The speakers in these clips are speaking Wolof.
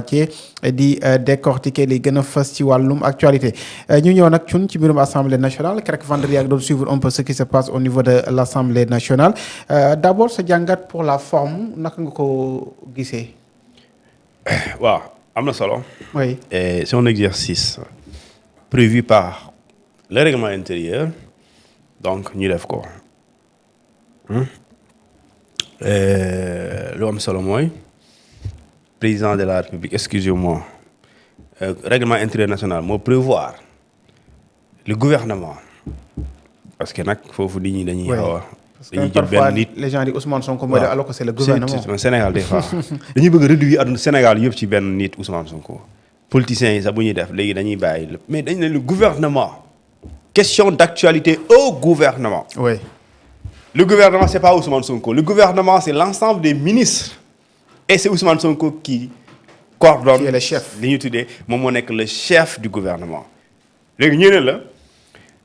di décortiquer li gën a fës ci wàllum actualité ñu ñëw nag ci mbirum assemblée nationale keroog vendredi ak doon suivre un peu ce qui se passe au niveau de l' assemblée nationale d'abord sa jàngat pour la forme naka nga ko gisee. waaw am na solo. oui et c'est un exercice prévu par le règlement intérieur donc ñu def ko lu am solo mooy. Président de la République, excusez-moi, règlement intérieur national moo prévoir le gouvernement parce que nag foofu nit ñi dañuy xaw a dañuy jël benn nit les gens di Ousmane Sonko mooy alors que c'est le gouvernement Sénégal des fois dañuy bëgg a réduire àdduna Sénégal yëpp ci benn nit Ousmane Sonko politiciens yi sax bu ñuy def léegi dañuy bàyyi lépp mais dañ ne le gouvernement question d'actualité au gouvernement. oui le gouvernement c'est pas Ousmane Sonko le gouvernement c'est l'ensemble des ministres. Et c'est Ousmane Sonko qui coordonne. Qui est le chef. li ñu tuddee moom moo nekk le chef du gouvernement. léegi ñu ne la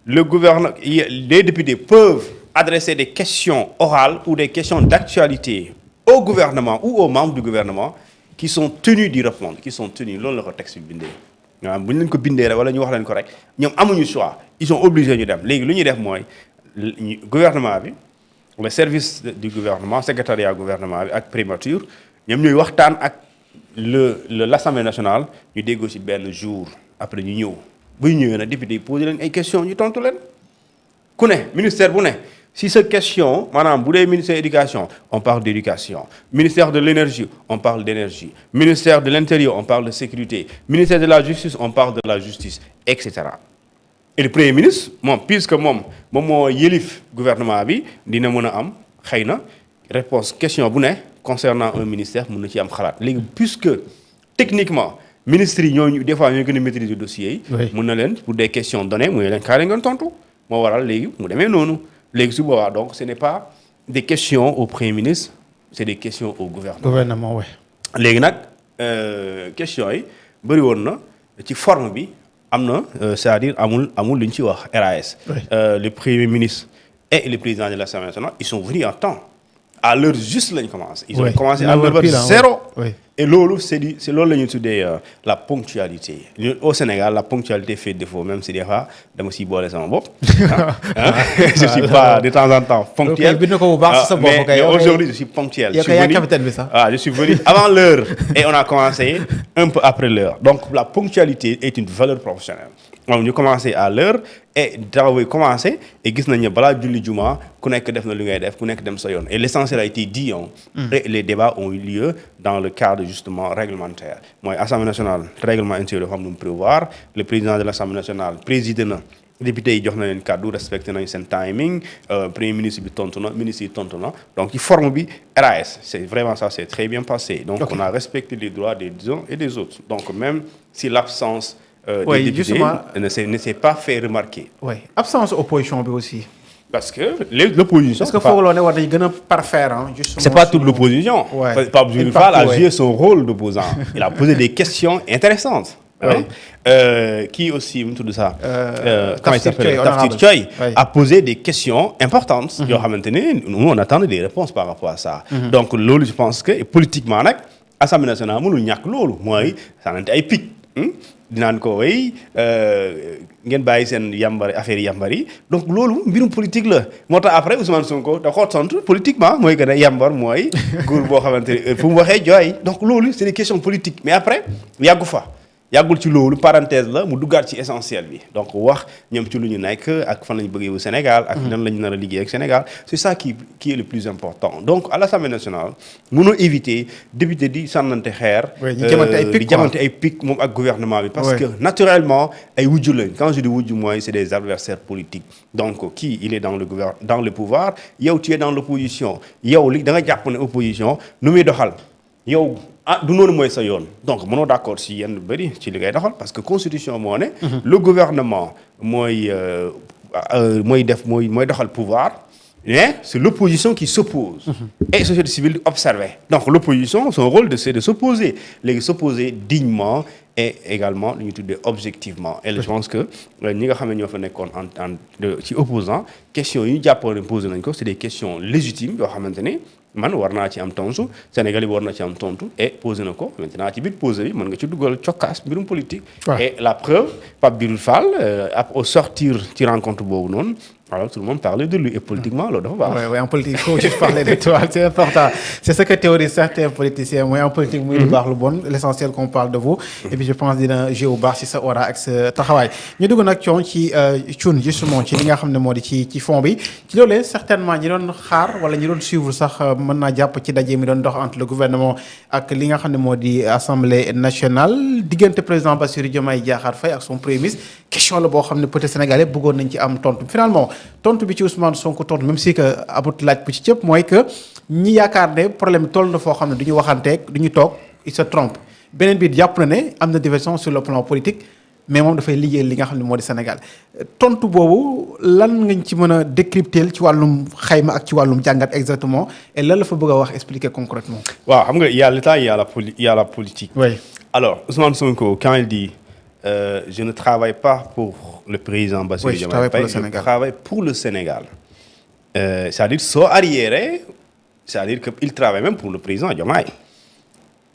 le gouvernement les députés peuvent adresser des questions orales ou des questions d'actualité au gouvernement ou aux membres du gouvernement qui sont tenus d'y répondre qui sont tenus loolu la ko texte bi bindee. waaw bu ñu leen ko bindee rek wala ñu wax leen ko rek ñoom amuñu choix ils sont obligés ñu dem léegi lu ñuy def mooy gouvernement bi le service du gouvernement secrétariat gouvernement bi ak primature. ñoom ñooy waxtaan ak l'Assemblée nationale ñu déggoo ci benn jour après ñu ñëw buy ñëwee nag député yi posé leen ay questions ñu tontu leen ku ne ministère bu ne si sa question maanaam bu dee ministère éducation on parle d'éducation ministère de l'énergie on parle d'énergie ministère de l'intérieur on parle de sécurité ministère de la justice on parle de la justice et cetera et le premier ministre moom puisque moom moo yëlif gouvernement bi dina mën a am xëy na réponse question bu ne concernant un ministère mën na ci am xalaat léegi puisque techniquement ministres yi ñooñu des fois ñoo gën a maîtriser dossiers yi. mën na leen pour des questions données mu ne leen kaay la ngeen tontu moo waral léegi mu demee noonu léegi su boobaa donc ce n'est pas des questions au premier ministre c'est des questions au gouvernement. oui. léegi nag questions yi bëri woon na ci forme bi am na c'est-à-dire amul lu ñu ci wax RAS. le premier ministre et le président de l'Assemblée nationale ils sont venus en temps. à l'heure juste lañ commencé. ils ont commencé à l'heure zéro. et loolu c'est loolu la ñuy tuddee la ponctualité au Sénégal la ponctualité fait défaut même si des fois dama siy boole sama bopp. je suis pas de temps en temps ponctuel. mais aujourd'hui je suis ponctuel. je suis venu avant l'heure et on a commencé un peu après l'heure donc la ponctualité est une valeur professionnelle. moom ñu commencé à l'heure et travaux commencé et gis nañ ne balaa julli juma ku nekk def na lu ngay def ku nekk dem sa yoon et l'essentiel a été dit et les débats ont eu lieu dans le cadre justement réglementaire mooy Assemblée nationale règlement intérieur dafa am lu mu prévoir le président de l'Assemblée nationale président na député yi jox na leen kàddu respecté nañ seen timing premier ministre bi tontu na ministre yi tontu na donc ci forme bi RAS c'est vraiment ça c'est très bien passé donc on a respecté les droits des uns et des autres donc même si l'absence des députés ne s'est pas fait remarquer. oui absence opposition bi aussi. parce que l'opposition. est-ce que foog loo ne war nañu gën a parfaire justement. c'est pas toute l'opposition. Pape Djibril Fall a joué son rôle d'opposant. il a posé des questions intéressantes. Qui aussi mu tudd ça. comment il s'appelle Tafsir Thioye a posé des questions importantes. yoo xamante ne nous on attendait des réponses par rapport à ça. donc loolu je pense que politiquement nag Assemblée nationale mënul ñàkk loolu mooy sànnante ay pic. dinaan ko way ngeen bàyyi seen yambari affaire yambari donc loolu mbirum politique la moo tax après Ousmane Sonko da koo tontu politiquement mooy que ne yambar mooy góor boo xamante ne fu mu waxee jooy donc loolu c'est des questions politiques mais après yàggu fa yàggul ci loolu parenthèse la mu duggaat ci essentiel bi donc wax ñoom ci lu ñu nekk ak fan la ñu bëggee wu Sénégal ak nan la ñu nar a liggéey ak Sénégal c'est ça qui est le plus important donc à l'Assemblée nationale mënoo éviter député di sànnante xeer di jamante ay pic moom ak gouvernement bi parce que naturellement ay wujju lañ quand je dis wujju mooy c'est des adversaires politiques donc kii il est dans le pouvoir yow tu es dans l'opposition yow li da nga jàpp ne opposition nu muy doxal yow du noonu mooy sa yoon donc mënoo d'accord si yenn bëri ci li ngay doxal parce que constitution moo ne le gouvernement mooy doxal pouvoir mais c'est l'opposition qui s'oppose et société civile di observer donc l'opposition son rôle c'est de s'opposer léegi s'opposer dignement et également lu ñu tuddee objectivement et je pense que ñi nga xam ne ñoo fa nekkoon ci opposant questions yi ñu jàppoon ne posé nañ ko c'est des questions légitimes yoo xamante ne man war naa ci am tontu Sénégal yi war na ci am tontu et posé na ko maintenant ci biir posé bi mën nga ci dugal cokkaas mbirum politique. Et la preuve Pape Djibril Fall au sortir ci rencontre boobu noonu. Alors tout le monde parlait de lui et politiquement loolu dafa baax. Oui, en politique il faut juste parler de toi, c'est important. C'est ce que théorisent certains politiciens mooy en politique muy lu baax lu bon l'essentiel qu'on parle de vous. Et puis je pense dina jouer bu baax ci sa aura ak sa taxawaay. ñu dugg nag coon ci Thioune justement ci li nga xam ne moo di ci fond bi ci loolee certainement ñi doon xaar wala ñi doon suivre sax mën naa jàpp ci daje mi doon dox entre le gouvernement ak li nga xam ne moo di assemblée nationale diggante président Bassirou Diomaye Diakhar Faye ak son premier ministre question la boo xam ne peut-être sénégalais bëggoon nañ ci am tontu finalement. tontu bi ci Ousmane Sonko tontu même si que abut laaj bu ci cëpp mooy que ñi yaakaar ne problème toll na foo xam ne du ñu waxanteeg du ñu toog il se trompe beneen bi jàpp na ne am na diversion sur le plan politique mais moom dafay liggéey li nga xam ne moo di Sénégal tontu boobu lan ngañ ci mën a décrypter ci wàllum xayma ak ci wàllum jàngat exactement et lan la fa bëgg a wax expliquer concrètement. waaw xam nga il y a l'État il y a la politique. oui alors Ousmane Sonko quand il dit je ne travaille pas pour le président Bassirou Diomaye Faye, je travaille pour le Sénégal. C'est-à-dire soo arriéré c'est-à-dire que il travaille même pour le président Diomaye.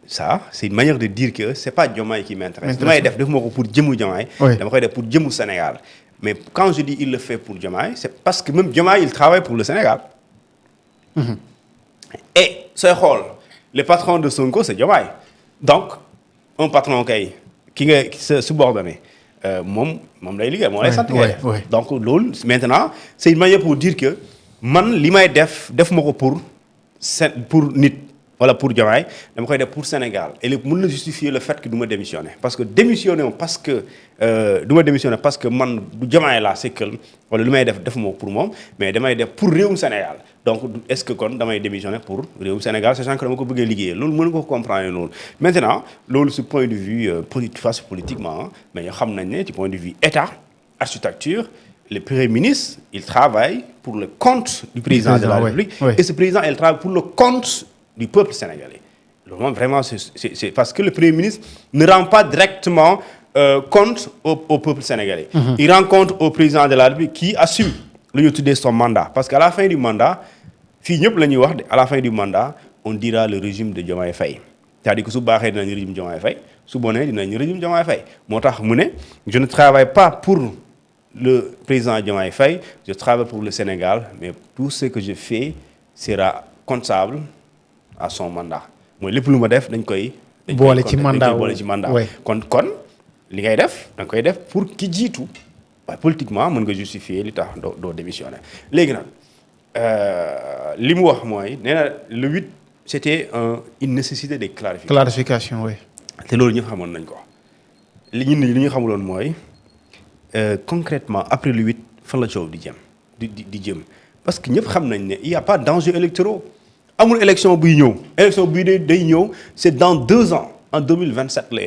Ça c'est une manière de dire que c'est pas Diomaye qui m'intéresse. Diomaye def ma ko pour jëmu Diomaye. dama koy def pour jëmu Sénégal. Mais quand je dis il le fait pour Diomaye c'est parce que même Diomaye il travaille pour le Sénégal. Et sooy xool le patron de Sonko c'est Diomaye. Donc un patron kay ki nga sa subordonné moom lay liggéey moo lay sant donc loolu maintenant c'est une manière pour dire que man li may def ma ko pour nit wala pour Diomaye dama koy def pour Sénégal et léegi mën na justifier le fait que du ma démissionner parce que démissionner parce que du ma démissionner parce que man du Diomaye laa sekkal wala li may def ma ko pour moom mais damay def pour réewum Sénégal donc est-ce que kon damay démissionner pour réewum Sénégal sachant que dama ko bëggee liggéeyee loolu mën nga ko comprendre loolu maintenant loolu su point de vue politiquement mais ñoo xam nañ ne ci point de vue état architecture le premier ministre il travaille pour le compte du président de la République et ce président il travaille pour le compte du peuple sénégalais. Donc, vraiment, c'est parce que le Premier ministre ne rend pas directement compte au peuple sénégalais. Il rend compte au président de la République qui assume de son mandat. Parce qu'à la fin du mandat, à la fin du mandat, on dira le régime de Diomaye Faye. C'est-à-dire que si vous avez le régime de Diomaye Faye, si vous avez le régime de Diomaye Faye. Je ne travaille pas pour le président Diomaye Faye, je travaille pour le Sénégal, mais tout ce que je fais sera comptable à son mandat mooy lépp lu ma def dañ koy boole ci mandat kon li ngay def da nga koy def pour ki jiitu waaye politiquement mën nga justifier li tax doo démissionner léegi nag li mu wax mooy nee na le 8 c'était une nécessité de clarification oui te loolu ñëpp xamoon nañ ko li ñu xamuloon mooy concrètement après le 8 fan la coow di jëm parce que ñëpp xam nañ ne il y a pas d'enjeux électoraux amul élection buy ñëw day ñëw c'est dans 2 ans en 2027 la